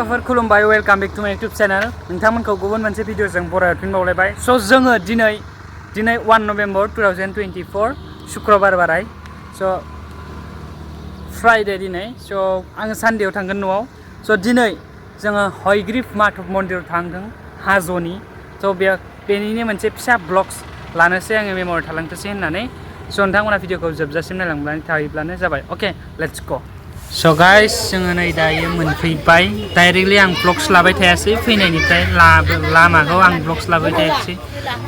लोगोफोर खुलुमबाय welcome back to माय यूट्यूब चैनल नोंथांमोनखौ गुबुन मोनसे भिडिअजों बरायना फिनबावलायबाय स' जोङो दिनै 1 नभेम्बर 2024 शुक्रबार बाराय स' फ्राइडे दिनै स' आङो सानडेआव थांगोन न'आव स' दिनै जोङो हयग्रीव माधव मन्दिराव थांदों हाजोनि स' बेनिनो मोनसे फिसा ब्लग्स लानोसै आङो मेम'रि थालांथोंसै होननानै स' नोंथांमोना भिडिअखौ जोबजासिम नायलांबाय थायोब्लानो जाबाय अके लेट्स गो स' गाइस जोङो नै दायो मोनफैबाय डाइरेक्टलि आं ब्लग्स लाबाय थायासै फैनायनिफ्राय लामाखौ आं ब्लग्स लाबाय थायासै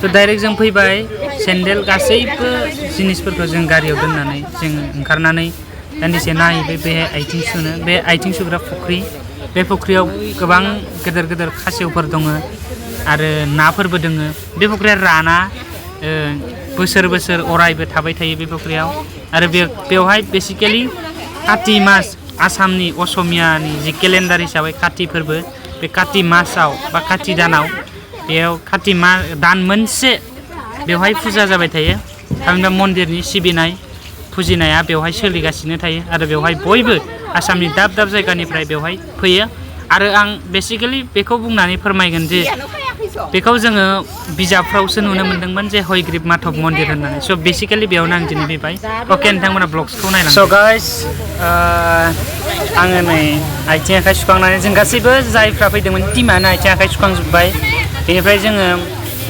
स' डाइरेक्ट जों फैबाय सेन्देल गासैबो जिनिसफोरखौ जों गारियाव दोननानै जों ओंखारनानै दान्दिसे नायहैबाय बे आथिं सुनो बे आथिं सुग्रा फुख्रि बे फुख्रियाव गोबां गेदेर गेदेर खासेवफोर दङ आरो नाफोरबो दङ बे फुख्रिया राना बोसोर बोसोर अरायबो थाबाय थायो बे फुख्रियाव आरो बेवहाय बेसिकेलि काति मास आसामनि असमियानि जि केलेन्डार हिसाबै काति फोरबो बे काति मासाव बा काति दानाव बेयाव काति दान मोनसे बेवहाय फुजा जाबाय थायो थामहिनबा मन्दिरनि सिबिनाय फुजिनाया बेवहाय सोलिगासिनो थायो आरो बेवहाय बयबो आसामनि दाब दाब जायगानिफ्राय बेवहाय फैयो आरो आं बेसिकेलि बेखौ बुंनानै फोरमायगोन जे बेखौ जोङो बिजाबफ्रावसो नुनो मोन्दोंमोन जे हयग्रीव माधव मन्दिर होननानै स' बेसिकेलि बेयावनो आं दिनै फैबाय अके नोंथांमोना ब्लग्सखौ नायलां स' गाइस आङो नै आथिं आखाइ सुखांनानै जों गासैबो जायफ्रा फैदोंमोन टिमानो आथिं आखाइ सुखांजोब्बाय बेनिफ्राय जोङो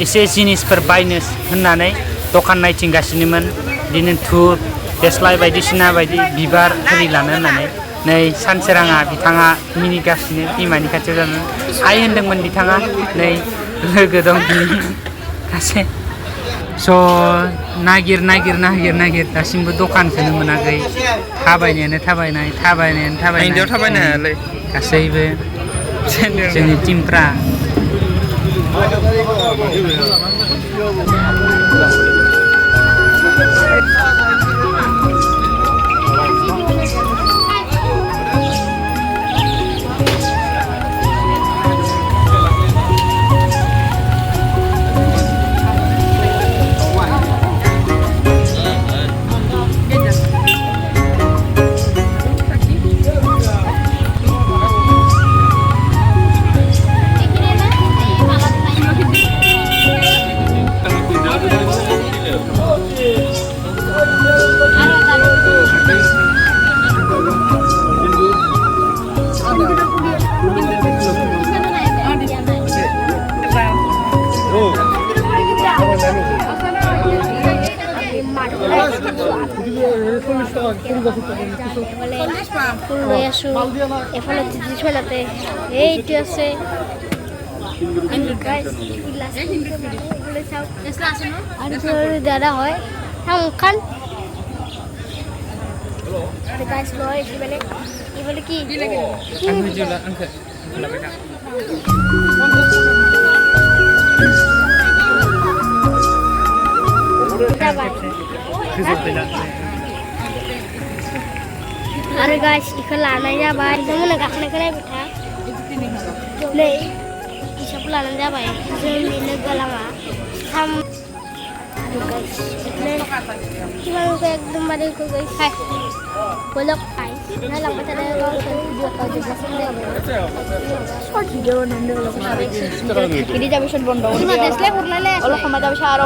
एसे जिनिसफोर बायनो होननानै दखान नायथिंगासिनोमोन बिदिनो धुप देस्लाय बायदिसिना बायदि बिबार आरि लानो होननानै नै सानसोराङा बिथाङा मिनिगासिनो बिमानि खाथियाव जानो आइ होनदोंमोन बिथाङा नै लोगो दं गासै स' नागिर दासिमबो दखानखौनो मोनाखै थाबायनायानो थाबायनाय हायालै गासैबो जोंनि टिमफ्रा এফালে ছোলাতে এইটো আছে আৰু দাদা হয় মুখখন গাছ লয় এফালে কি आरो गाइस इखौ लानाय जाबाय जोंनो गाखोनायखौ नायबाय था नै इसाबो लानाय जाबाय जोंनि लोगो लामा एकदमबारे बलक नायलांबाय थानाय যাবে শট বন্ধ দেশলে উড়লালে অলপ সময় যাবে আর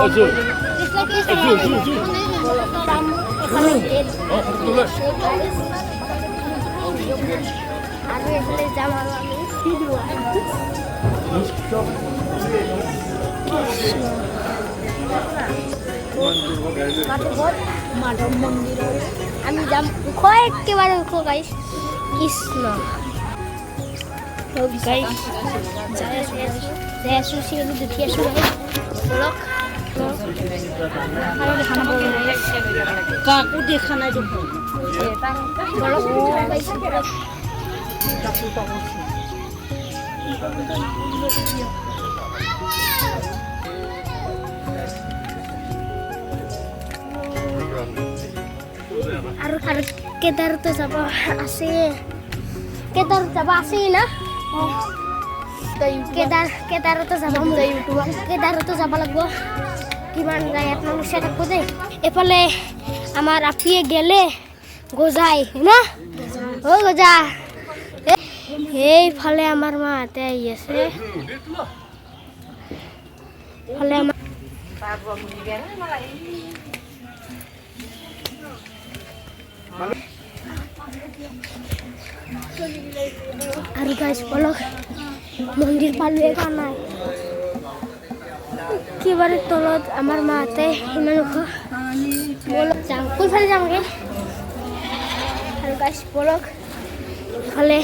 আমি এখানে যাম আর আমি ভিডিও মাধব মন্দির আমি যাম একেবারে গাইস কৃষ্ণ গাইস যাই আছো সিঁড়ি দেখি আছো ব্লক কাকু দেখা নাই দেখো আৰু কেদাৰ তো যাব আছে না কেদাৰতো যাব লাগিব কিমান যায় আপোনালোক চাই থাকব দেই এফালে আমাৰ আপিয়ে গেলে গোজাই না ও গোজা সেইফালে আমাৰ মাহঁতে আহি আছে ফালে আমাৰ আৰু গাইছ বলক মন্দিৰ পালোৱে কা নাই একেবাৰে তলত আমাৰ মাহঁতে ইমান ওখ বলক যাম কোনফালে যামগে আৰু গাইছ বলক ইফালে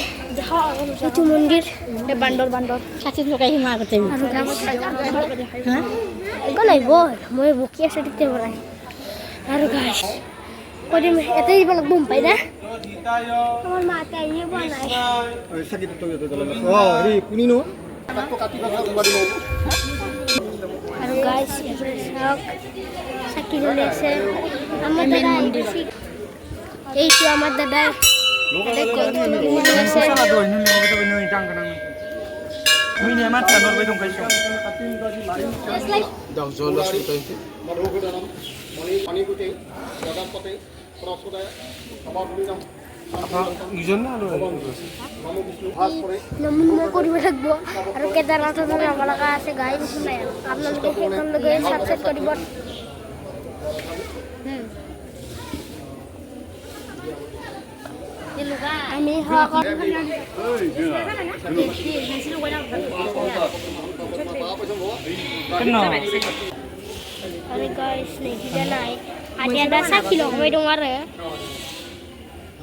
এইটো মন্দিৰ বান্দৰ ষাঠি টকা সিমা আগতে একো নাইব মই বকি আছোঁ তেতিয়া বনাই আৰু গাইছ কৈ দিম ইয়াতে দিব লাগিব গম পাই না আমার মাতে আইয়ে বানাই সাকি তো রে কুনিনো আর গাইস এবারে সব সাকি জ্বলে আছে আমার দাদা এই তো আমার দাদা দেখো আছে সারা দই নুন লেগে তো নুন টাং কানা আমি নে মাছ নরবাই দং কাইছো দাও জল আছে তাইতে পানি গুটে দাদা পতে প্রসদা আমার বলি নাম নমুনা কৰিব লাগিব আৰু কেদাৰনাথত যাব লগা আছে গাইজ আপোনালোকে সেইখনলৈকে ছাবস্ক্ৰাইব কৰিব আমি আৰু গাইজ নেকিটা নাই আদি আদা সাকি লগাই দং আৰু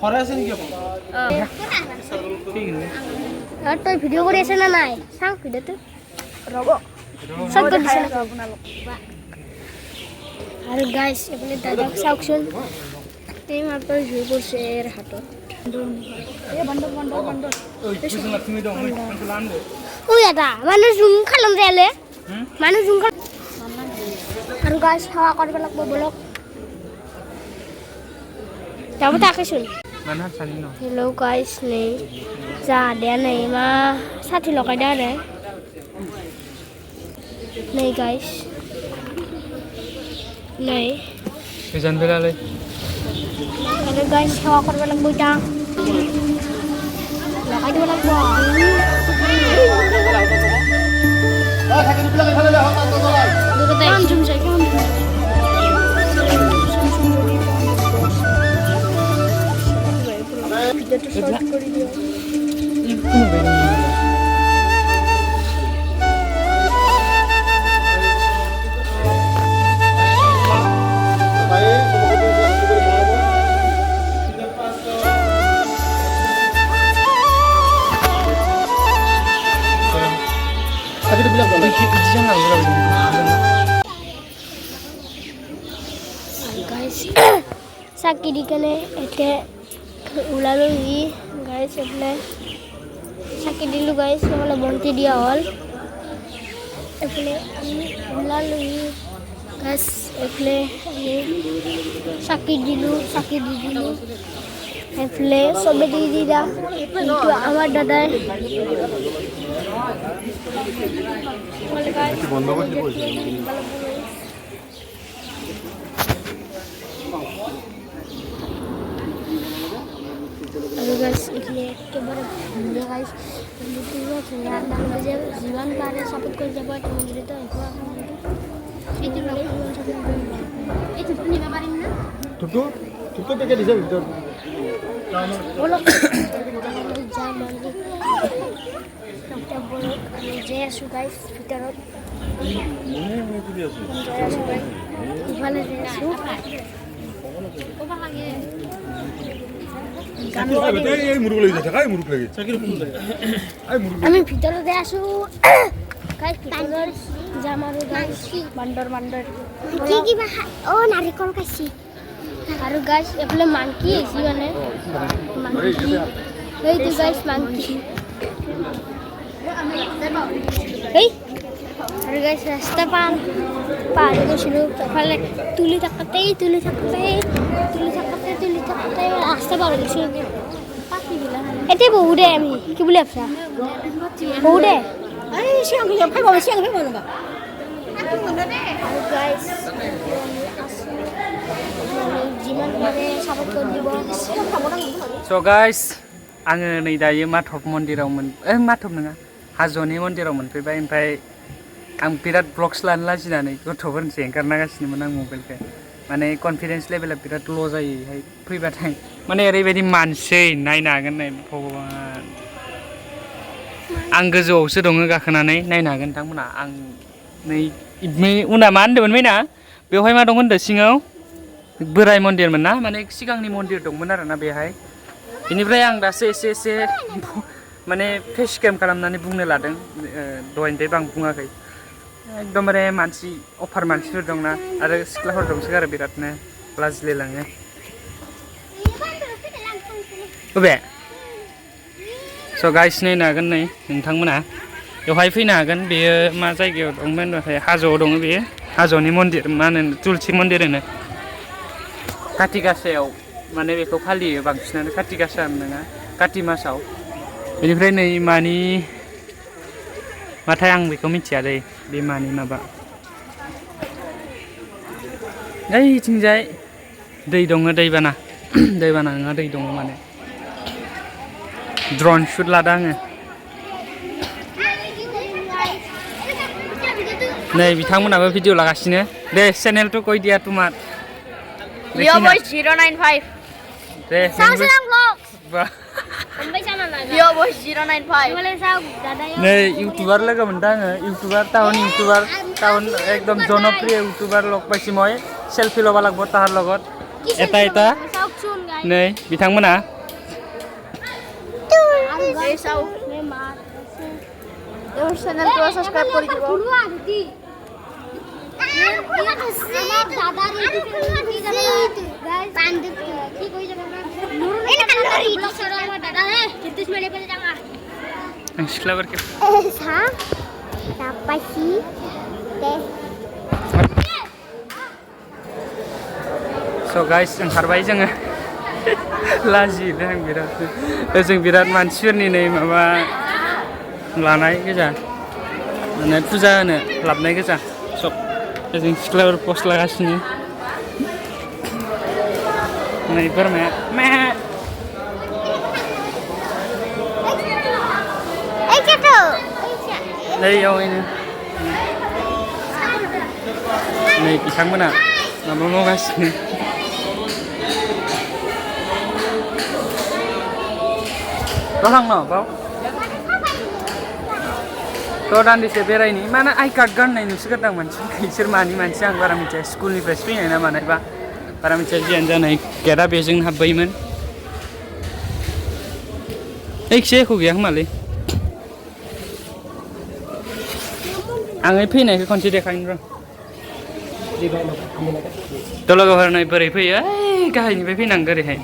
হরে আছে নেকি আপনি ঠিক আছে আর তুই ভিডিও করে আছে না নাই সাং ভিডিওতে রব সব করে দিছে আপনালোক আর গাইস এখানে দাদা সাকশন এই মাত্র জুই করছে এর হাতত এ বন্ধ ওই কিছু তুমি দাও আমি লান দে ওই এটা মানুষ জুম খালম যাইলে মানুষ জুম আর গাইস হাওয়া করবে লাগবে বলক যাবো তাকে শুন Hello guys nih ada nih mah satu lokai ada nih guys nih kejan bela le ada guys hawa korban lang bujang lokai dua lang buah dulu kita jum saya ভিডিওটো short করে দিও কোনো বের না সাকি তো বিলা বলে কি জানা গাইস সাকি দিকেনে এতে উলালো ই গাইস এফলে সাকি দিলু গাইস এফলে বন্তি দিয়া হল এফলে আমি উলালো ই গাইস এফলে আমি সাকি দিলু এফলে সবে দি দিদা কিন্তু আমার দাদাই বন্ধ করে দিব Aduh guys, ini kebaran ya guys. Ini juga terlihat dalam kerja jiwan pada saput kerja buat teman cerita itu lagi saput itu punya kabarin na? Tutu pakai di sana. Bolok. Zaman ini. Kita bolok aja su guys, kita rot. Ini itu dia sih. Gimana sih su? Kok lagi? এই মুরুগ লাগি যাচ্ছে কাই মুরুগ লাগি চাকির মুরুগ লাগি I মুরুগ আমি ভিতরতে আসু guys ভিতর জামারু guys বান্দর কি ও নারিকল কাছি আর গাইস এফলে মাংকি এসি মানে মাংকি এই তো গাইস মাংকি এই আর গাইস রাস্তা পার করছিল তাহলে তুলি থাকতে রাস্তা পার করছিল এতে বহুদে আমি কি বলি আপনা বহুদে আরে সিং ভাই বাবা গাইস So guys, आङो नै दायो माधब मन्दिराव माधब नङा हाजोनि मन्दिराव मोनफैबाय ओमफ्राय आं बिराद ब्लग्स लानो लाजिनानै गथ'फोरनिसो एंगारनागासिनोमोन आं मबाइलखौ माने कनफिडेन्स लेभेला बिराद ल' जायोहाय फैबाथाय माने ओरैबायदि मानसि नायनो हागोन नाय भगबान आं गोजौआवसो दङ गाखोनानै नायनो हागोन नोंथांमोना आं नै उना मा होनदोंमोन मैना बेवहाय मा दं होनदों सिङाव बोराय मन्दिरमोन ना माने सिगांनि मन्दिर दंमोन आरोना बेहाय बेनिफ्राय आं दासो एसे माने फेस केम खालामनानै बुंनो लादों दहायनिफ्राय आं बुङाखै एकदमबारे मानसि अफार मानसिफोर दंना आरो सिख्लाफोर दंसोगारो बिरादनो लाजिलायलाङो बबे स' गाइस नायनो हागोन नै नोंथांमोना बेवहाय फैनो हागोन बेयो मा जायगायाव दंमोन होनबाथाय हाजोआव दङ बेयो हाजोनि मन्दिर मा होनो तुलसि मन्दिर होनो काति गासायाव माने बेखौ फालियो बांसिनानो काति गासा नङा काति मासाव बेनिफ्राय नै मानि माथाय आं बेखौ मिथिया दै बे मानि माबा ओइथिंजाय दै दङ दैबाना नङा दै दङ माने ड्रन शुट लादों आङो नै बिथांमोनाबो भिडिअ लागासिनो दे चेनेल टु कय दिया तुमार Yo boy 095 दे Sangsang vlogs Yo boy 095 नै इउटुबार लोगो मोनदों आङो इउटुबार टाउन एकदम जनप्रिय इउटुबार लग पाइছি মই सेल्फि ল'ব লাগিব তাহাৰ লগত এটা नै बिथांमोना এই চাও তেওঁৰ চেনেলটো সাবস্ক্রাইব কৰি দিব আমার দাদার কি কই যাবে এনে কান্নারি আমার দাদা হে কিত্তিস মেলে পেলে যাওয়া सिख्लाफोर के सा तापासि ते स' गाइस ओंखारबाय जोङो लाजिदों आं बिराद जों बिराद मानसिफोरनि नै माबा लानाय गोजा माने फुजा होनो लाबनाय गोजा सब जों सिख्लाफोर पस्ट लागासिनो नै बोरमाया नै यावैनो नै बिथांमोना माबा मावगासिनो थांनो बाव थ' दान्दिसे बेरायनि माने आइ कार्ड गाननाय नुसोगारदां मानसिफोरखौ इसोर मानि मानसि आं बारा मिथिया स्कुलनिफ्रायसो फैनाय ना मानायबा बारा मिथिया जियानो जानाय गेटआ बेजों हाबबायमोन एखसे एख' गैया खोमालै आङै फैनायखौ खनसे देखायनो र' थ' लोगोफोर नै बोरै फैयो ओइ गाहायनिफ्राय फैनांगौ ओरैहाय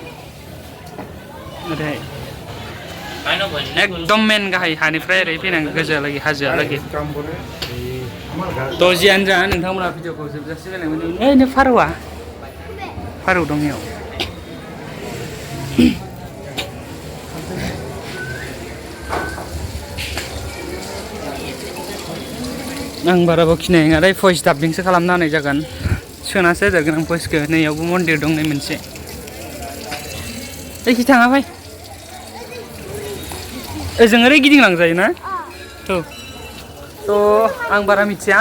एकदम मेन गाहाय हानिफ्राय ओरै फैनांगौ गोजौआलागै हाजोआलागै थ' जियानो जा नोंथांमोना भिडिअखौ जोबजासे नायनांगोन ओइ फारौ दं बेयाव आं बारा बखिनाय नङा दै भइस डाबिंसो खालामना होनाय जागोन सोनासो होजागोन आं भइसखौ नैयावबो मन्दिर दं नै मोनसे ओइखि थाङा फै ओजों ओरै गिदिंलांजायो ना थ' आं बारा मिथिया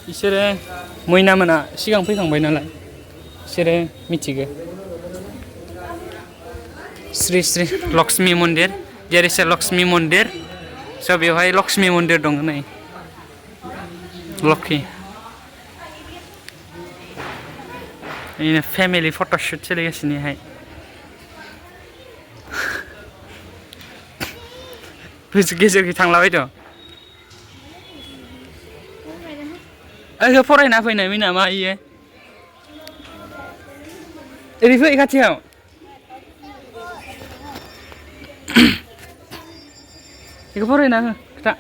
बिसोरो मैनामोना सिगां फैखांबाय नालाय बिसोरो मिथिगो श्री श्री लक्ष्मी मन्दिर देयर इज ए लक्ष्मी मन्दिर स' बेवहाय लक्ष्मी मन्दिर दङ नै लक्ष्मी बिदिनो फेमिलि फट'शुट सोलिगासिनोहाय गेजेरखै थांलाबायद' ओहो फरायना फैनाय मिना मा इयो ओरै फै खाथियाव बेखौ फरायना हो खोथा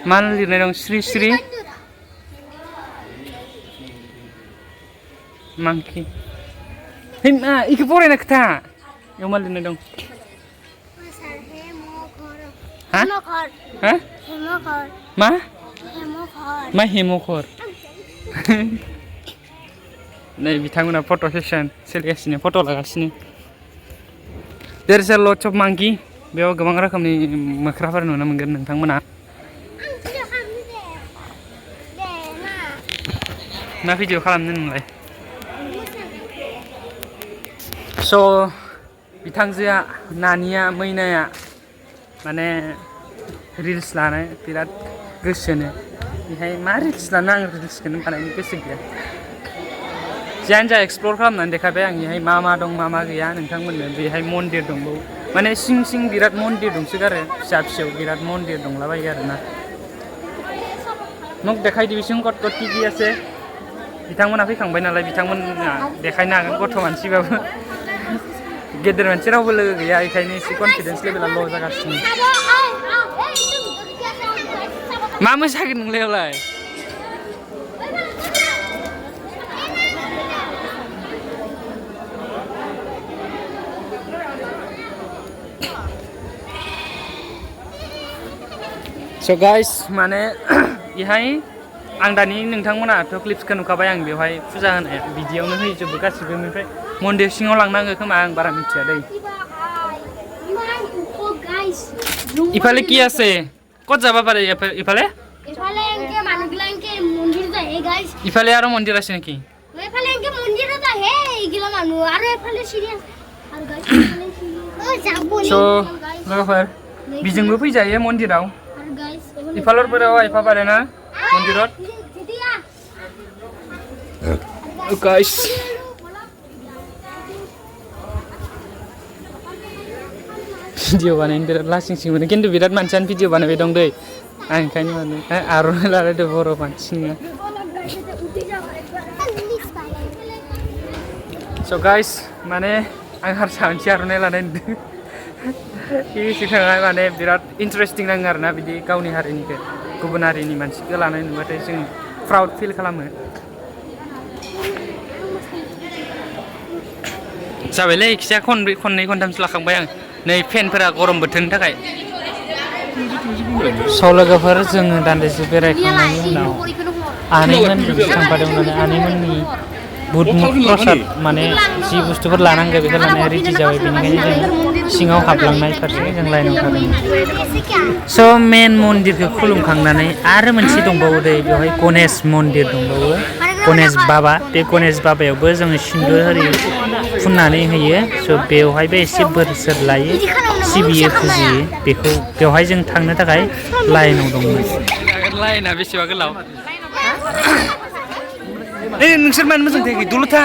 मा लिरनाय दं श्री श्री मांखि है मा इखौ फरायना खोथा बेयाव मा लिरनाय दं हा हा मा मा हेमखर नै बिथांमोना फट' सेसन सोलिगासिनो फट' लागासिनो there is a lots of मांकि बेयाव गोबां रोखोमनि मोख्राफोर नुनो मोनगोन नोंथांमोना मा भिडिअ खालामनो नोंलाय स' बिथांजोआ नानिया मैनाया माने रिल्स लानो बिराद गोसोनो बेहाय मा रिल्स लानो आं रिल्सखौनो बानायनो गोसो गैया जियानो जा एक्सप्लर खालामनानै देखायबाय आं बेहाय मा दं मा गैया नोंथांमोननो बेहाय मन्दिर दंबावो माने सिं बिराद मन्दिर दंसोगारो फिसा फिसौ बिराद मन्दिर दंलाबायो आरोना মোক দেখাই দিবিচোন ক'ত ক'ত কি আছে बिथांमोना फैखांबाय नालाय बिथांमोना देखायनो हागोन गथ' मानसिबाबो गेदेर मानसि रावबो लोगो गैया बेखायनो एसे कनफिडेन्स लेभेला ल' जागासिनो मा मोसागोन नोंलाय So guys माने इहाय आं दानि नोंथांमोनाथ' क्लिप्सखौ नुखाबाय आं बेवहाय फुजा होनाय बिदियावनो होजोबो गासिबो ओमफ्राय मन्दिर सिङाव लांनांगो खोमा आं बारा मिथिया दै इफाले কি আছে ক'ত যাব পাৰে ইফালে এনকে মানুহগিলাকে মন্দিৰ যায় গাইস ইফালে আৰু মন্দিৰ আছে নেকি এফালে এনকে মন্দিৰ যায় হে এইগিলা মানুহ আৰু এফালে সিৰিয়াস আৰু গাইস ও যাবনি स' लोगोफोर बिजोंबो फैजायो मन्दिराव আৰু गाइस इफालरफोराव आइफा पारे ना मन्दिराव गाइस भिडिअ बानायनो बिराद लासिंसिं मोनो खिन्थु बिराद मानसियानो भिडिअ बानायबाय दं दै आं ओंखायनो माने आर'नाइ लालायदो बर' मानसिनिया स' गाइस माने आं हारसा मानसि आर'नाइ लानाय नुदों सिगाङाव माने बिराद इन्टारेस्टिं नाङो आरोना बिदि गावनि हारिनिखौ गुबुन हारिनि मानसिखौ लानाय नुबाथाय जों प्राउड फिल खालामो जाबायलै खिया खननै खनथामसो लाखांबाय आं नै फेनफोरा गरम बोथोरनि थाखाय स' लोगोफोर जोङो दान्दिसे बेरायखांनायनि उनाव आनैमोनजों थांफादोंमोन आनैमोननि बुध प्रसाद माने जि बुस्थुफोर लानांगौ बेखौ लानाया रेडि जाबाय बेनिखायनो जों सिङाव हाबलांनाय फारसे जों लाइनाव थादोंमोन स' मेन मन्दिरखौ खुलुमखांनानै आरो मोनसे दंबावो दै बेवहाय गणेश मन्दिर दंबावो गणेश बाबा बे गणेश बाबायावबो जोङो सिन्दुर होरि फुननानै होयो स' बेवहायबो एसे बोर लायो सिबियो फुजियो बेखौ बेवहाय जों थांनो थाखाय लाइनाव दंमोन लाइना बेसेबा गोलाव ए नोंसोर मानो मोजां थायाखै दल'था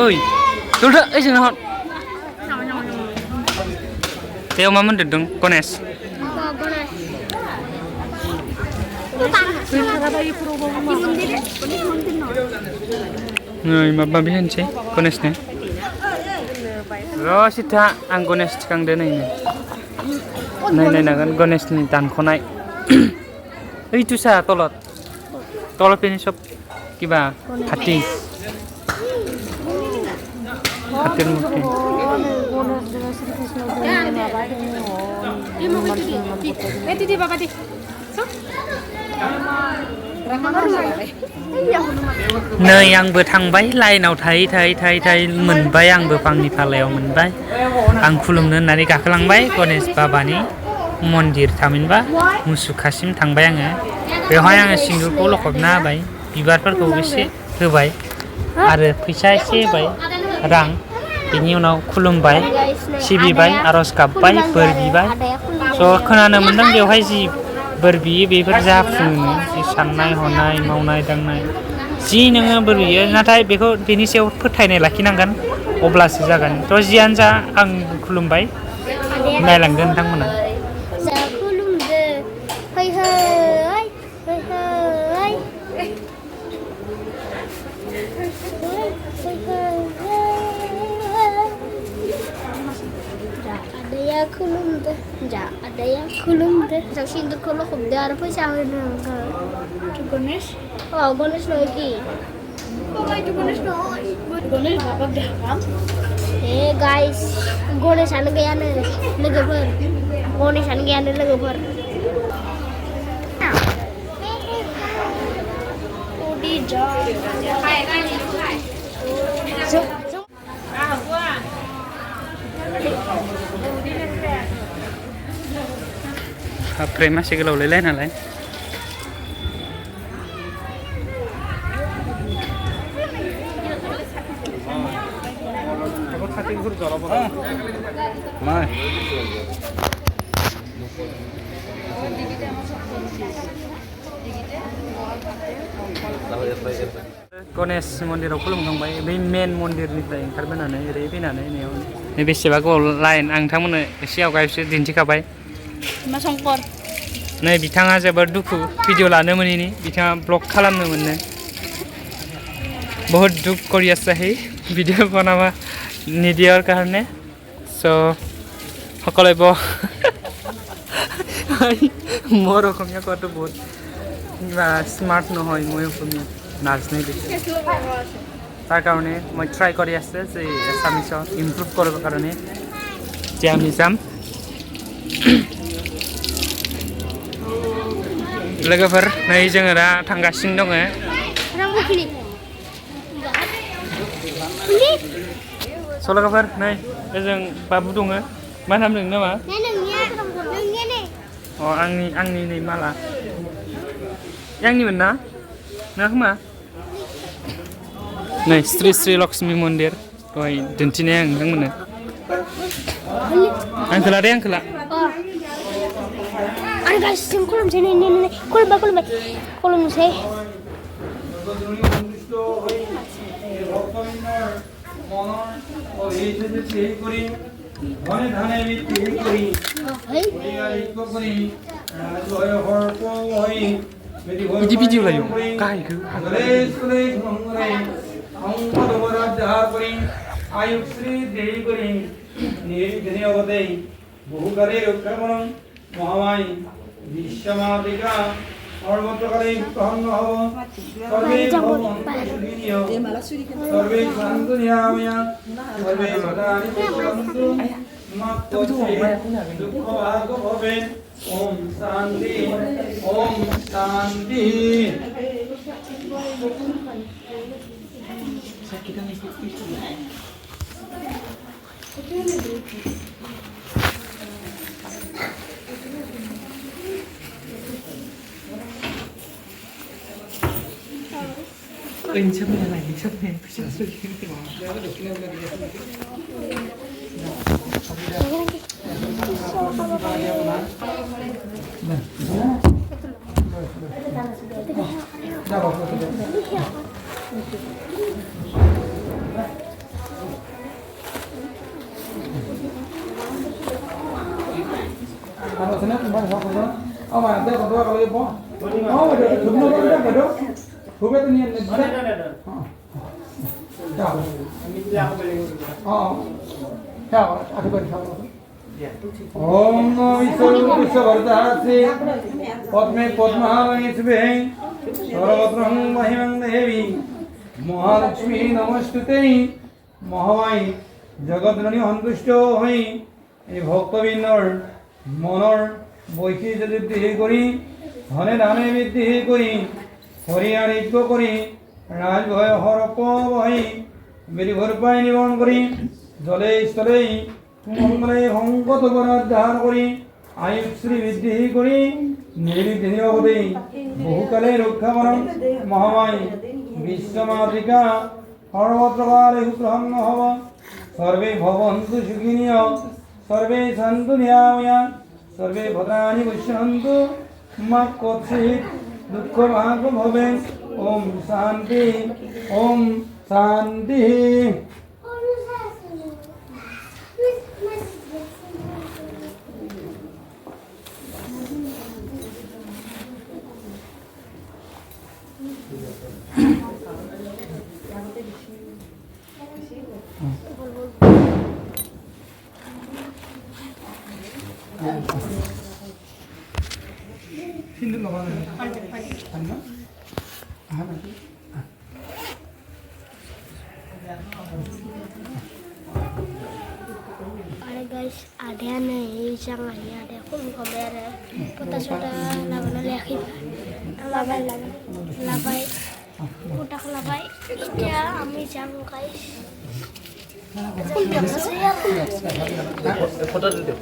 ओइ दल'था ओइ जोंना हर बेयाव मा मन्दिर दं गणेश नै माबा माबि होनसै गणेशनो र' सिथा आं गणेश थिखांदो नायनांगोन गणेशनि दानख'नाय ओइ तुसा तলত पेनि सब किबा हाथी हाथीर मूर्ति नै आंबो थांबाय लाइनाव थायै मोनबाय आंबो फांनि फालायाव मोनबाय आं खुलुमनो होननानै गाखोलांबाय गणेश बाबानि मन्दिर थामहिनबा मुसुखासिम थांबाय आङो बेवहाय आङो सिन्दुरखौ लखबना होबाय बिबारफोरखौ एसे होबाय आरो फैसा एसे होबाय रां बेनि उनाव खुलुमबाय सिबिबाय आर'ज गाबबाय बोर बिबाय स' खोनानो मोनदों बेवहाय जि बोर बियो बेफोर जाफुङो जि साननाय हनाय मावनाय दांनाय जि नोङो बोर बियो नाथाय बेखौ बेनि सायाव फोथायनाय लाखिनांगोन अब्लासो जागोन थ' जियानो जा आं खुलुमबाय नायलांदो नोंथांमोना ada yang khulumde jauh sindur kalau khubda ada pun sahur nangka Ganesh oh Ganesh lagi oh itu Ganesh bapak dah kan hey guys Ganesh ane gaya ne legabar Ganesh ane gaya ne legabar udi jauh ओमफ्राय मासे गोलावलाय नालाय गणेश मन्दिराव खुलुमखांबाय बै मेन मन्दिरनिफ्राय ओंखारबोनानै ओरै फैनानै बेसेबा गोबाव line आं नोंथांमोननो एसे आवगायसो दिन्थिखाबाय मा संकर नै बिथाङा जोबोद दुखु भिडिअ लानो मोनैनि बिथाङा ब्लग खालामनो मोननो बहुत दुख কৰি আছে সি ভিডিঅ' বনাব নিদিয়াৰ কাৰণে চ' সকলোৱে মোৰ অসমীয়া কোৱাটো বহুত স্মাৰ্ট নহয় মই অসমীয়া নাজানো বেছি তাৰ কাৰণে মই ট্ৰাই কৰি আছে যে এছামিছত ইমপ্ৰুভ কৰিবৰ কাৰণে যে আমি যাম लोगोफोर नै जोङो दा थांगासिनो दङ स' लोगोफोर नै ओजों बाबु दङ मा नाम नोंनि नामा अ आंनि नै माला आंनिमोन ना नङा खोमा नै श्री श्री लक्ष्मी मन्दिर दहाय दिन्थिनाया आं नोंथांमोननो आंखोला दे आंखोला Ay guys, kolom sini ini kolom saya. Ini video lah yuk, kai ke? মহামায়ী বিশ্বমাতৃকা সর্বত্রকালে প্রহন্ন হব সর্বে ভবন্তু সর্বে শান্তু নিরাময়া সর্বে সদানি পশ্যন্তু দুঃখ ভাগ ভবে ওম শান্তি ওম শান্তি Anh chấp nhận này, chấp nhận phải chấp nhận. ओम विश्ववरदासी पद्मे पद्महामणि शुभे सर्वत्र महिमं देवी महालक्ष्मी नमस्तुते महामाई जगद्रणी सन्तुष्ट हई এই ভক্তবৃন্দৰ মনৰ বৈশিষ্ট্য বৃদ্ধি কৰি ধনে ধানে বৃদ্ধি কৰি হৰি আৰোগ্য কৰি ৰাজভয় হৰপ বহি বেলি ভৰপাই নিবৰণ কৰি জলে স্থলে মঙ্গলে সংকট ধাৰণ কৰি আয়ুশ্ৰী বৃদ্ধি কৰি নিৰ্বিঘ্নে অৱধি বহুকালে ৰক্ষা কৰণ মহামাই বিশ্বমাতৃকা সৰ্বত্ৰকালে সুপ্ৰসন্ন হব सर्वे भवन्तु सुखिनः सर्वे सन्तु निरामया सर्वे भद्राणि पश्यन्तु मा कश्चित् दुःखभाग् भवेत् ओम शान्ति ओम शान्ति Ada guys, ada nih jangan ya ada pun kabar kita sudah lawan lagi labai ya kami jangan guys pun biasa saya foto dulu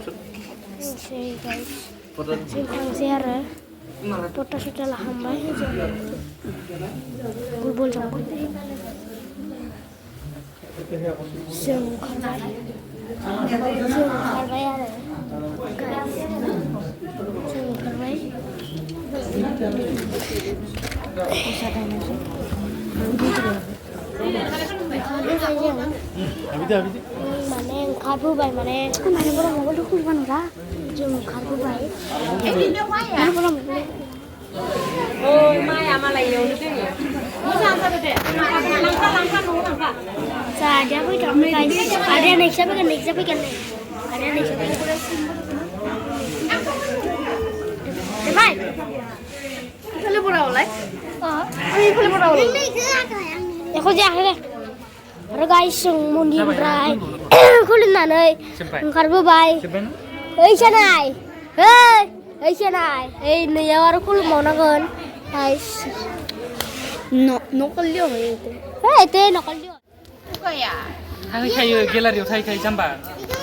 guys जों थांसै आरो फट' सट' लाखांबाय फुटबल जाबाय जों ओंखारबाय आरो जों ओंखारबाय माने ओंखारबोबाय माने बर' मबाइल खुलिबा नुरा जों ओंखारबोबाय माया मालायावनो दोङो मोजां जाबाय दे लांखा न'आव लांखा जादिया फैथ'वाखै गाइस आदाया नेक्स्टआ फैगोन आदाया नेक्स्टआ फैगोन भाइ फुलिबरावलाय एख' जायाखै दे आरो गाइस जों मन्दिरनिफ्राय खुलुमनानै ओंखारबोबाय ओइसा नाय ओइसा नाय ओइ नैयाव आरो खुलुमबावनांगोन गाइस नकलियो एते नकलियो थाहैखायो गेलारियाव थाहैखायो जाम्बा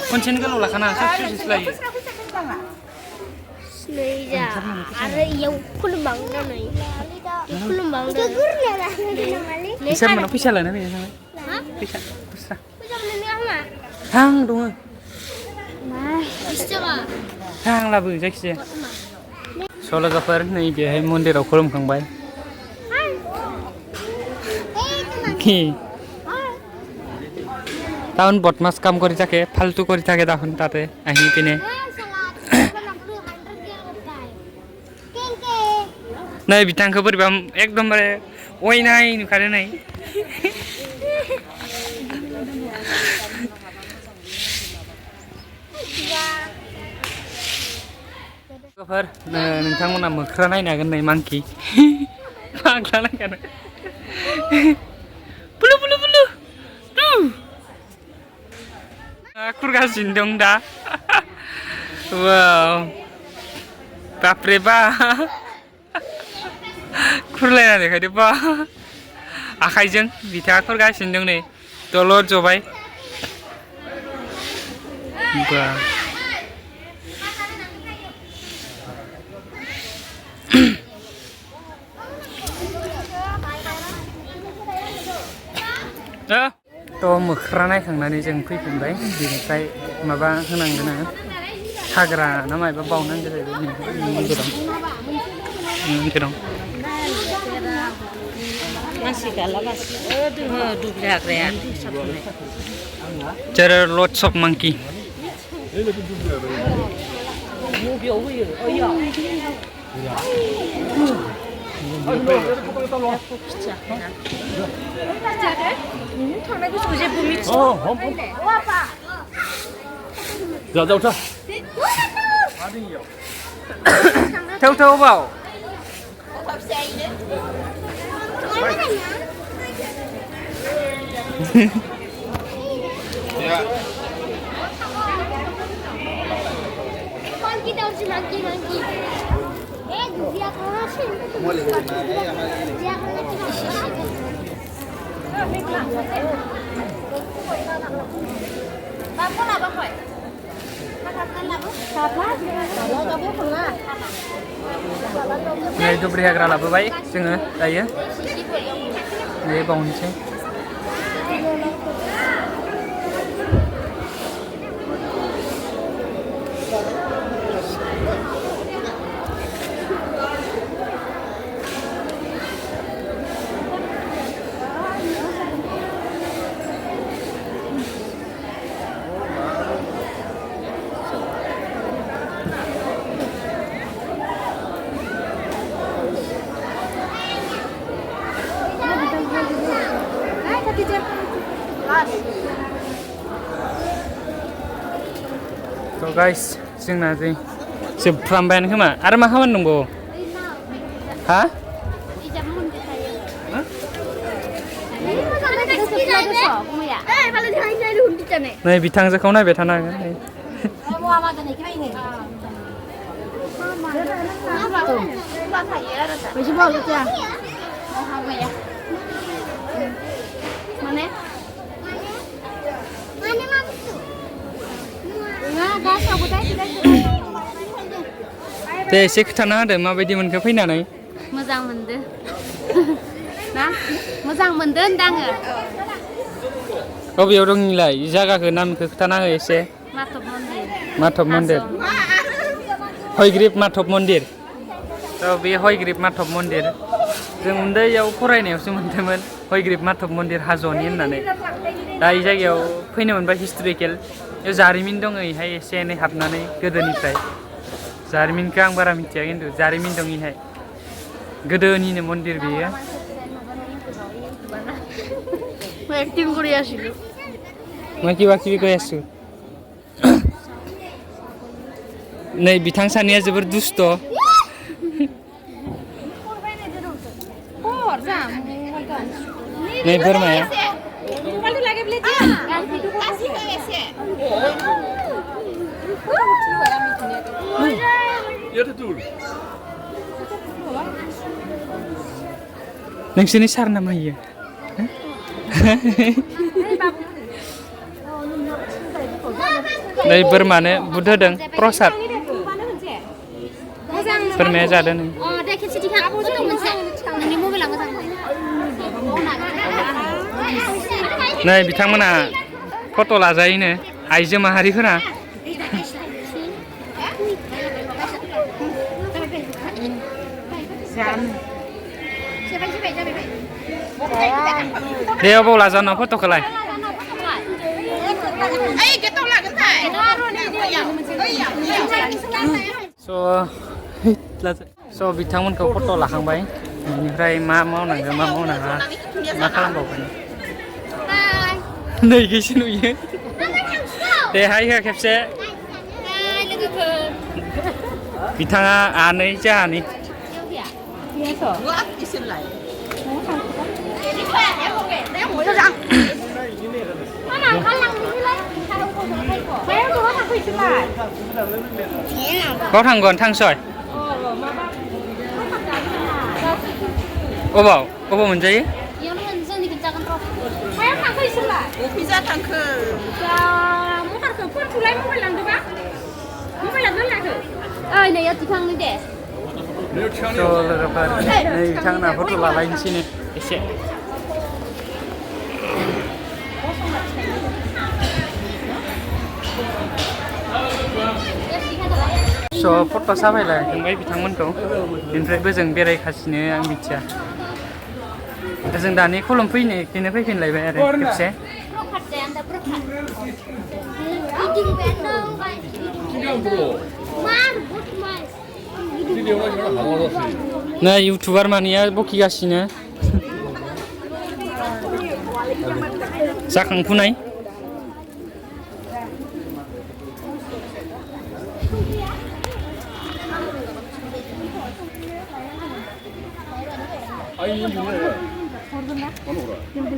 खनसेनो गोलाव लाखाना ससेसो लायो नै जा आरो इयाव खुलुमबावनानै फैसा मोना फैसा लाना फैयो फैसा खुस्रा थां दङ थां लाबो जायखिजाया लोगोफोर नै बेहाय मन्दिराव खुलुमखांबाय তাহন বদমাছ কাম কৰি থাকে ফাল্টু কৰি থাকে তাহন তাতে আহি পিনে নাই বিতাংखौ बोरैबा एकदमबारे अयनाय नुखादो नै लोगोफोर नोंथांमोना मोख्रा नायनो हागोन नै मांकि फाग्ला नायगानो बुलु बुलु बुलु खुरगासिनो दं दा वाव बापरे बा खुरलायना देखायदो बा आखाइजों बिथाङा खुरगासिनो दं नै दलद जबाय बा थ' मोख्रा नायखांनानै जों फैफिनबाय बेनिफ्राय माबा होनांगोन आङो हाग्रा ना माबा बावनांगौ जाहैबाय मन्दिराव There are lots of monkey. 자, 오자. Theo vào. Monkey đâu chứ monkey. Eh, dia kalah sih. Dia Bapak lah bapak. Này dubri hagra labobai जोङो दायो नै बावनोसै So guys, जोंना जोबफ्रामबायानो खोमा आरो मा खामानि दंबावो हा नै बिथांजोखौ नायबाय थानो हागोन दे एसे खोन्थाना होदो माबायदि मोनखो फैनानै मोजां मोनदो ना मोजां मोनदो होनदो आङो बबेयाव दं नोंलाय जायगाखौ नामखौ खोन्थाना हो एसे माधब मन्दिर हयग्रिब माधब मन्दिर बे हयग्रिब माधब मन्दिर जों उन्दैयाव फरायनायावसो मोन्दोंमोन हयग्रिब माधब मन्दिर हाजोनि होननानै दा ई जायगायाव फैनो मोनबाय हिस्ट'रिकेल बेयाव जारिमिन दङ इहाय एसे एनै हाबनानै गोदोनिफ्राय जारिमिनखौ आं बारा मिथिया खिन्थु जारिमिन दं इहाय गोदोनिनो मन्दिर बेयो एक्टिं কৰি আছিলো মই কিবা কিবি কৈ আছো नै बिथां सानैया जोबोर दुस्त नै बोरमाया नोंसोरनि सार नामा इयो नै बोरमानो बुद होदों प्रसाद बोरमाया जादों नों नै बिथांमोना फट' लाजायोनो आइजो माहारिफोरा दे अबाव लाजानो फट'खौलाय स' बिथांमोनखौ फट' लाखांबाय बेनिफ्राय मा मावनांगौ मा मावनाङा मा खालामबावगोन नै गेसो नुयो दे हाय हो खेबसे बिथाङा आनै जोंहानि बाव थांगोन थांसय अबाव मोनजायो लोगोफोर नै बिथांमोना फट' लालायनोसैनो एसे स' फट' साफायलायखांबाय बिथांमोनखौ बेनिफ्राय बोजों बेरायगासिनो आं मिथिया जों दानि खलम फैनो फैफिनलायबाय आरो खेबसे नै इउटुबार मानिया बखिगासिनो जाखांफुनाय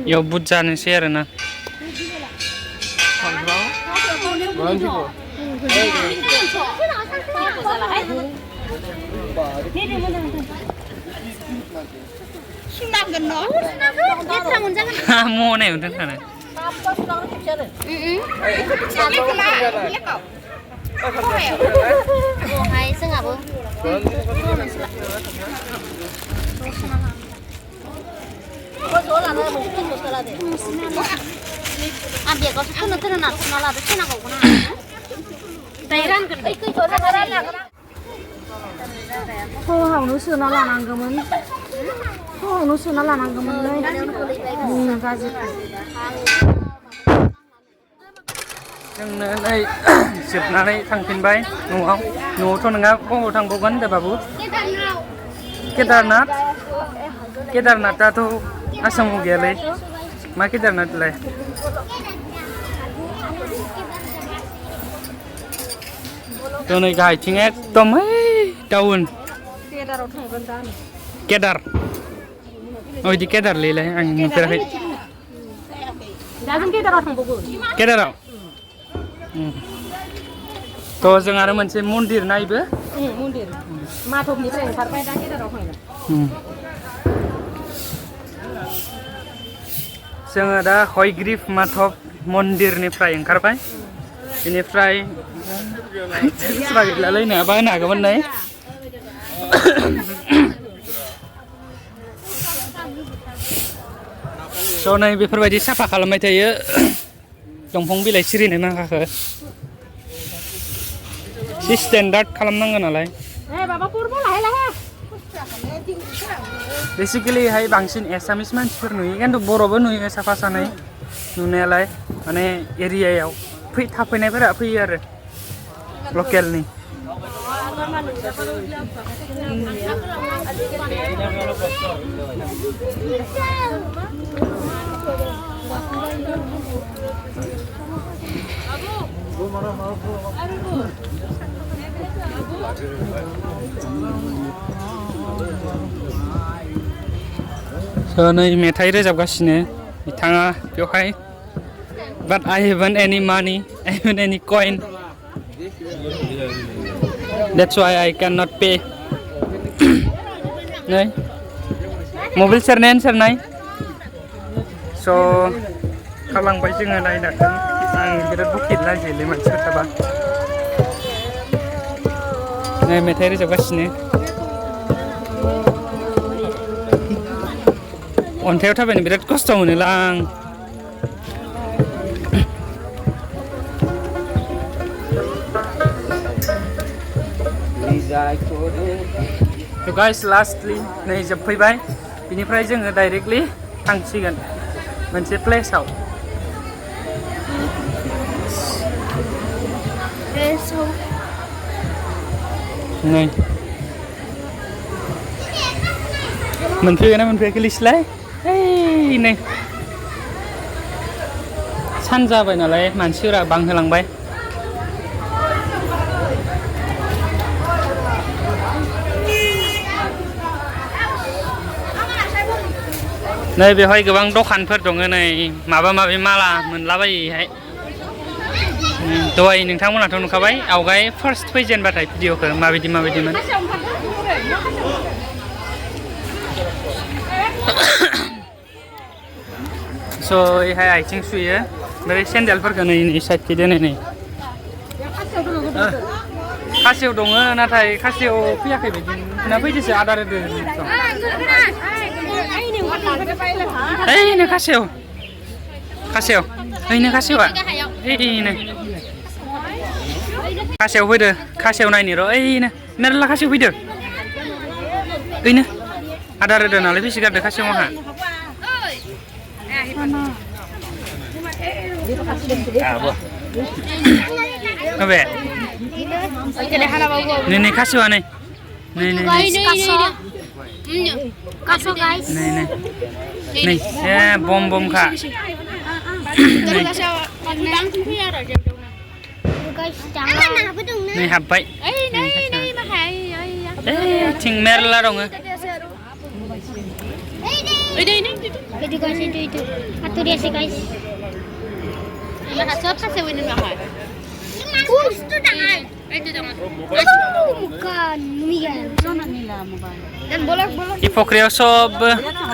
याव बुट जानोसै आरोना मनायाव दोनखानो खहावनो सोना लानांगौमोन जोंनो नै जोबनानै थांफिनबाय न'आवथ' नोंहा बबाव थांबावगोन होनदो बाबु केदारनाथाथ' आसामाव गैयालै मा केदारनाथलाय थ' नै गाहायथिं एकदम डाउन केदार बिदि केदारलैलाय आं नुफेराखै केदाराव थ' जों आरो मोनसे मन्दिर नायबो मन्दिर माधबनिफ्राय ओंखारबाय दा केदाराव थांगोन जोङो दा हयग्रिब माधब मन्दिरनिफ्राय ओंखारबाय बेनिफ्राय गैलालै नङाबा होनो हागौमोन नै स' नै बेफोरबायदि साफा खालामबाय थायो दंफां बिलाइ सिरिनाय माखाखौ एसे स्टेन्डार्ड खालामनांगौ नालाय बेसिकेलिहाय बांसिन एसामिस मानसिफोर नुयो खिन्थु बर'बो नुयो साफा सानै नुनायालाय माने एरियायाव थाफैनायफोरा फैयो आरो लकेलनि नै मेथाइ रोजाबगासिनो बिथाङा बेवहाय but I haven't any money, I haven't any coin. That's why I cannot pay. Này, mobile सेरनाय. So, खालामबाय जोङो नायनो आं बिराद बुकिट लाजियोलै मानसिफोर थाबा. नै मेथाइ रोजाबगासिनो. अन्थायाव थाबायनो बिराद खस्थ' मोनोला आं. So guys, lastly नै जोबफैबाय बिनिफ्राय जोङो डाइरेक्टलि थांसिगोन मोनसे प्लेसआव नै मोनफैगोन ना मोनफैयाखै लिस्टलाय ओइ नै सान जाबाय नालाय मानसिफोरा बांहोलांबाय नै बेवहाय गोबां दखानफोर दङ नै माबा माबि माला मोनलाबायोहाय दहाय नोंथांमोनाथ' नुखाबाय आवगाय फार्स्ट फैजेनबाथाय भिडिअखौ माबायदिमोन स' बेहाय आथिं सुयो ओमफ्राय सेन्देलफोरखौ नै साइडखै दोनो नै खासियाव दङ नाथाय खासियाव फैयाखै बायदि ना फैदोसो आदार होदो ओइनो खासेव ओइनो खासेवा ओइनो खासेव फैदो खासेव नायनो र' ओइनो मेरला खासेव फैदो ओइनो आदार होदो नालाय बेसे गारदो खासेव आंहा अबे नै खासेवा नै नै ए बम खा नै हाबबाय थिं मेरला दङ इ फख्रियाव सब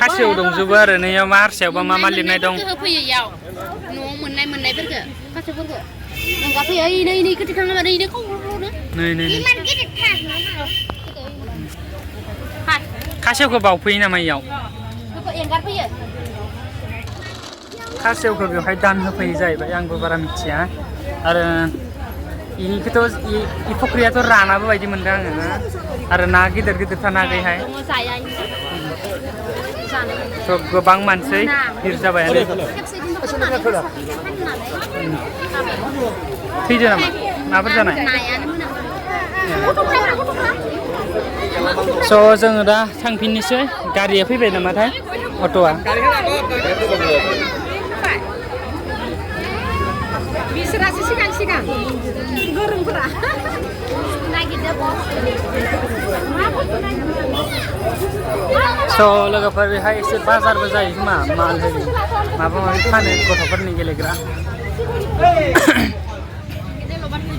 खासेव दंजोबो आरो नैयाव मा हारसायावबा मा लिरनाय दं न'आव मोननायफोरखौ खासेवफोरखौ फैयो नै गोथै थांनो नै नै खासेवखौ बावफैयो नामा इयाव खासेवखौ बेवहाय दान होफैयो जाहैबाय आंबो बारा मिथिया आरो इनिखौथ' इ फख्रियाथ' रानाबो बायदि मोनदों आङो ना आरो ना गिदिर थाना गैहाय स' गोबां मानसि भिर जाबाय आरो थैदो नामा माफोर जानाय स' जोङो दा थांफिननोसै गारिया फैबाय नामाथाय अट'आ बिसोरासो सिगां गोरोंफोरा स' लोगोफोर बेहाय एसे बाजारबो जायो खोमा माल होयो माबा माबि फानो गथ'फोरनि गेलेग्रा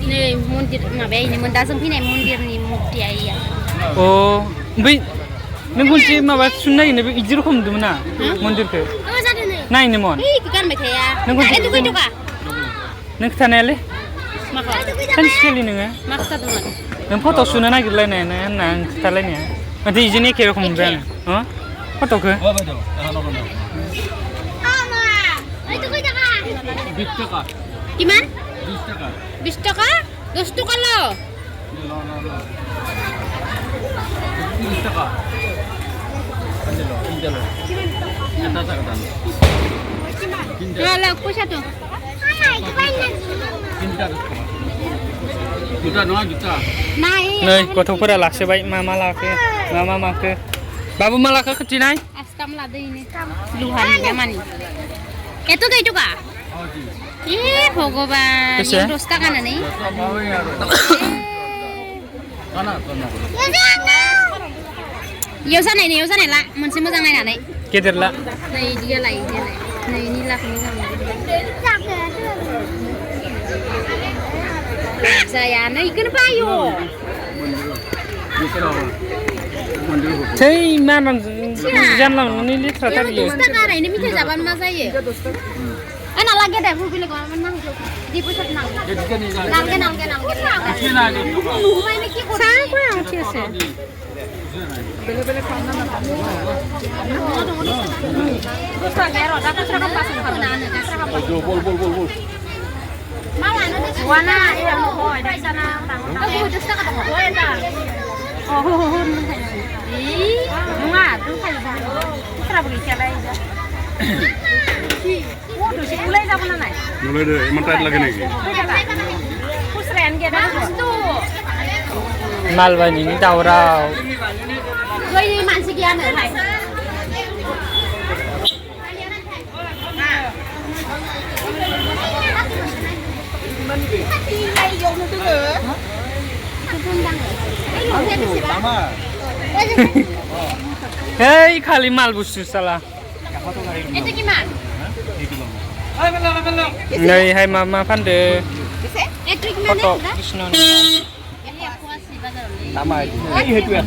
नै मन्दिर माबायानोमोन दा जों फैनाय मन्दिरनि मुर्तिया इया अ बै नों खनसे माबा सुनो नागिरनो बे इदि रखम नुदोंमोन ना मन्दिरखौ नायनोमोन गानबाय थाया नों खोथानायालै माखौ सानसेखालि नोङो मा खोथादोंमोन नों फट' सुनो नागिरलायनायानो होनना आं खिथालायनाया माथो इजोंनो एखे रखम मोनबाय आङो फट'खौ কিমান 20 টাকা 10 টাকা লো 30 টাকা লো পয়সাটো जुता नङा जुता নাই नै गथ'फोरा लाखोबाय मा लाखो मा माखो बाबु मा लाखो खोथिनाय আস্তাম লাদে ইনে লুহানি বেমানি এত কই টাকা এ ভগবান 10 টাকা না নেই इयाव जानाय ला मोनसे मोजां नायनानै गेदेर ला नै इदियालाय नै नि लाखनि जाया नै इखौनो बायो थै मा जानला मोनलानि लेथ्रा थारियो 10 टाका ओरैनो मिथाइ जाबानो मा जायो ana lagi deh bu bilang mana nang di pusat nang nangge ini ki kurang kurang sih bele karena terus lagi roda aku seragam pasang bol mana ada warna yang mau dari sana aku udah tak ada mau ya oh ih enggak tuh kayak terus beli siapa aja mulai zaman mana? mulai deh emang tadi lagi nih Pusren gitu tuh Malwan ini daurau gue ini masih kian nih hei kali mal busu salah itu gimana? Nei hai mama pande itu foto gimana? Krishna sama ini itu ya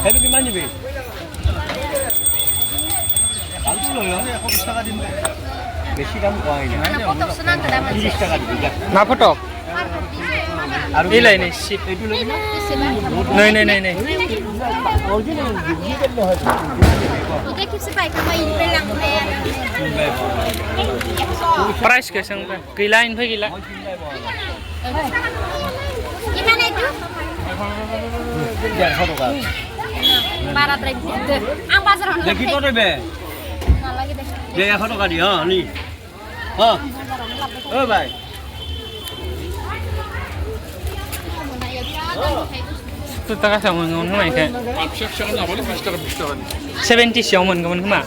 itu gimana nih বেশি দাম কয় না foto senang ke dalam 30 টাকা দিবি ma foto আর ilai nih sip এইটো lobby না nei original দিবি করলে হয় Ika kipsi pai kama ini pelang price ke sang gila info gila gimana itu? biar foto kan Barat lagi itu ang pasar orang দেখি তো দেবে nah lagi deh যে 100 টাকা দি হ্যাঁ নি হ্যাঁ ও ভাই tu taka sama ngon mai ke 70 siau mon gaman kuma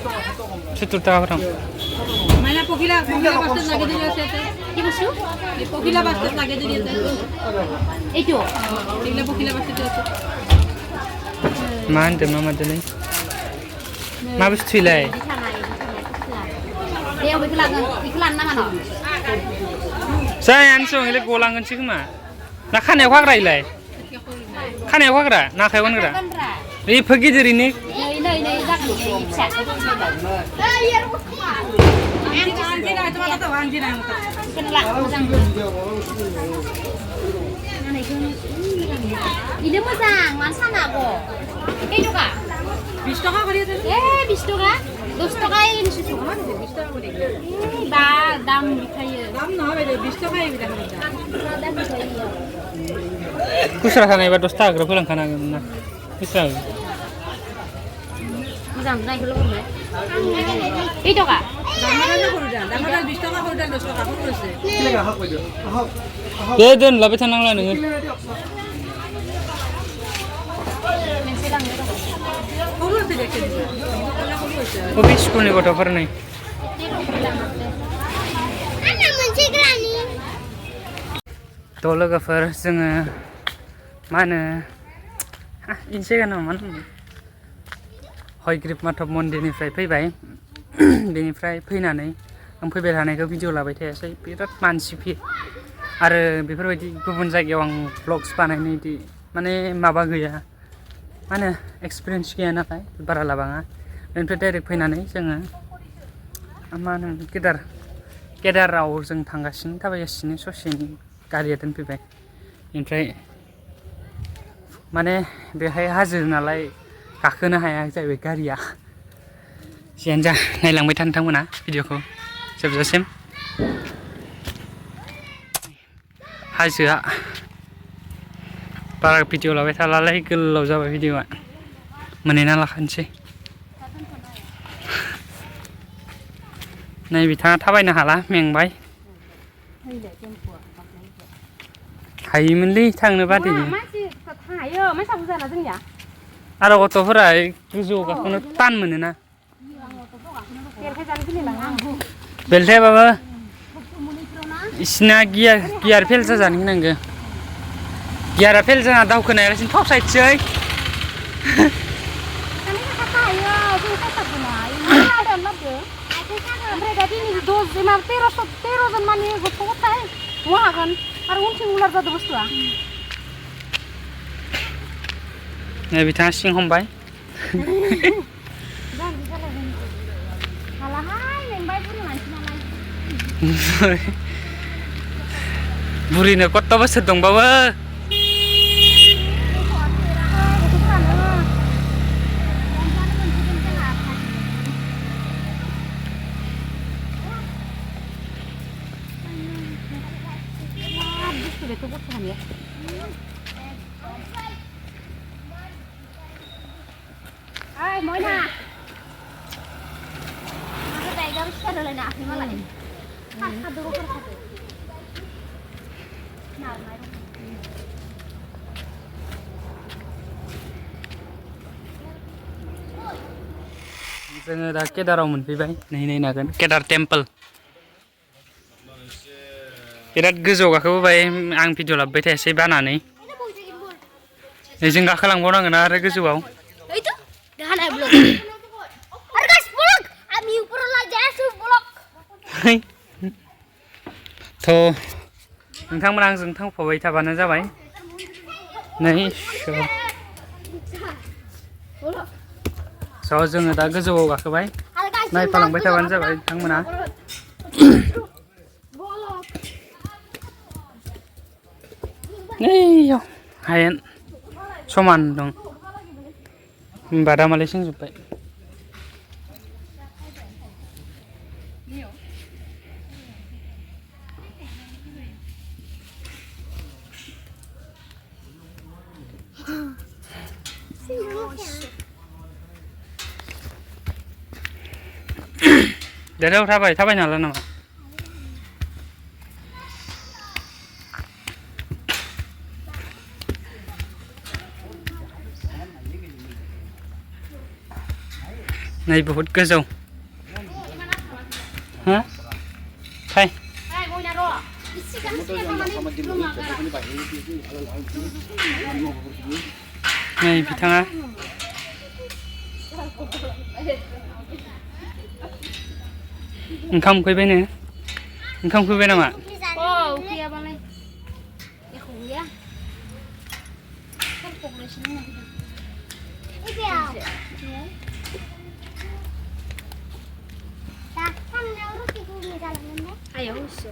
70 taka berang Mana pokila basket lagi di dia di musuh pokila basket lagi di dia itu Tinggal pokila basket itu man de mama de ma bis thilai di sana dia iklan nama no saya ansung ile golangan sih kuma na khane khwak rai lai khane khwak ra na khai wan ra ri phagi jeri ni nei dak ni bisa Anjing itu mana tuh anjing kenala musang ini musang masa nako kayak juga 20 টাকা করে দেন 20 টাকা 10 টাকা ini susu ba dam dikhaiye দাম না হবে 20 টাকা এই দেখেন kusra khane ba 10 taka pulang khana na bisa musang naik dulu boleh itu kak দামাটা করে দেন দামাটা 20 টাকা করে দেন 10 টাকা করে আছে de den labe thanang la nung করে আছে দেখতে দিন করে আছে obi school ni gotofar nai Ana moncik rani. to logofer जोङो मा होनो इनसे गानोमोन हयग्रिब माधब मन्दिरनिफ्राय फैबाय बेनिफ्राय फैनानै आं फैबाय थानायखौ भिडिअ लाबाय थायासै बिराद मानसि फैयो आरो बेफोरबायदि गुबुन जायगायाव आं ब्लग्स बानायनो इदि माने माबा गैया मा होनो एक्सपिरियेन्स गैया नालाय बारा लाबाङा बेनिफ्राय डाइरेक्ट फैनानै जोङो मा होनो केदाराव जों थांगासिनो थाबायगासिनो ससेनि गारिया दोनफैबाय ओमफ्राय माने बेहाय हाजो नालाय गाखोनो हाया जाहैबाय गारिया जियानो जा नायलांबाय था नोंथांमोना भिडिअखौ जोबजासिम हाजोआ बारा भिडिअ लाबाय थालालाय गोलाव जाबाय भिडिअआ मोनहैना लाखानोसै नै बिथाङा थाबायनो हाला मेंबाय हायोमोनलै थांनो बादैनो आरो गथ'फोरा गोजौआव गाखोनो तान मोनोना बेलथायाबाबो इसिना गियार फेल जाजानो गिनांगो गियारा फेल जाना दावखोनायालासिनो टप साइडसै ओमफ्राय दा दिनै 13 जन मानि गथ' गथाय बहा हागोन आरो उनथिं उलार जादों बुस्थुआ नै बिथाङा सिं हमबाय बुरिनो कत बोसोर दंबावो Moina. Aku tega harus ada lain aku malah. Dulu kerja. Nah, जोङो दा केदाराव मोनफैबाय नै नागोन केदार टेम्पल बिराद गोजौ गाखोबोबाय आं भिडिअ लाबोबाय थायासै बानानै जों गाखोलांबावनांगोन आरो गोजौआव थ' नोंथांमोना आंजों थांफाबाय थाबानो जाबाय नै स' जोङो दा गोजौआव गाखोबाय नायफालांबाय थाबानो जाबाय नोंथांमोना नैयाव हायेन समान दं बादामालि सोंजोब्बाय देराव थाबायनो हाला नामा नै बहुत गोजौ हा फाय नै बिथाङा ओंखाम उखैबायनो ओंखाम उखैबाय नामा ukiyabalay. Kuya. Kan population na. Ibiyaw. Ta kan nauro ki ku ni dalam na. Ayo uso.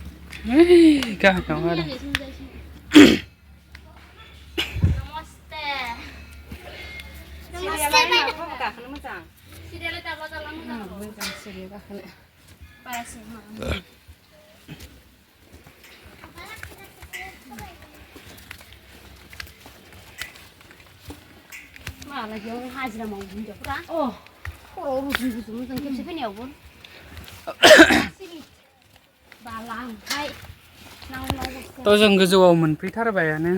Gagawin mo. Namaste. Namaste. Sila tapo sa lang mo. Para sa mga. Lagi orang hajar mau bunjuk kan? Oh, kalau bunjuk itu mungkin kita punya pun. Balang, hai, nau. 또 जों गोजौआव मोनफैथारबायानो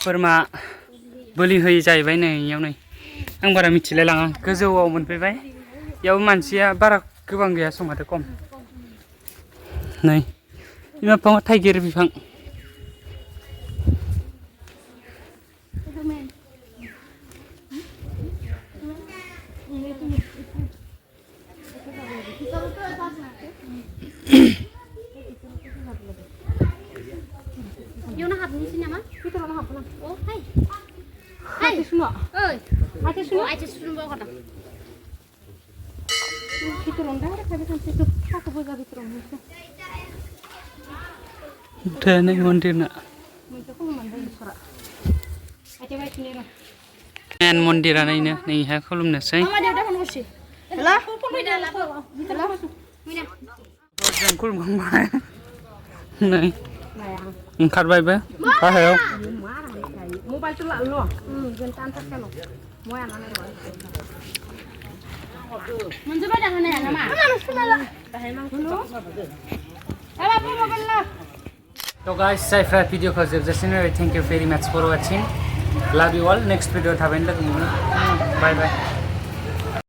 बोरमा बोलि होयो जाहैबाय नै इयाव नै आं बारा मिथिलाय लाङा गोजौआव मोनफैबाय इयाव मानसिया बारा गोबां गैया समाथो खम नै बिमा बिफाङा थाइगिर बिफां Ini mondirna. Main mondiran ini nih ya khulumnasai. Hello? Jangan khulumbai. Nih. Oंखारबाय बे बाहेराव मबाइल तो लालो जनता अंतर केलो मोया ना Mundur pada mana ya nama? So guys, saya Fred video ko suggestion. Thank you very much for watching. Love you all. Next video thaben lagi. Bye bye.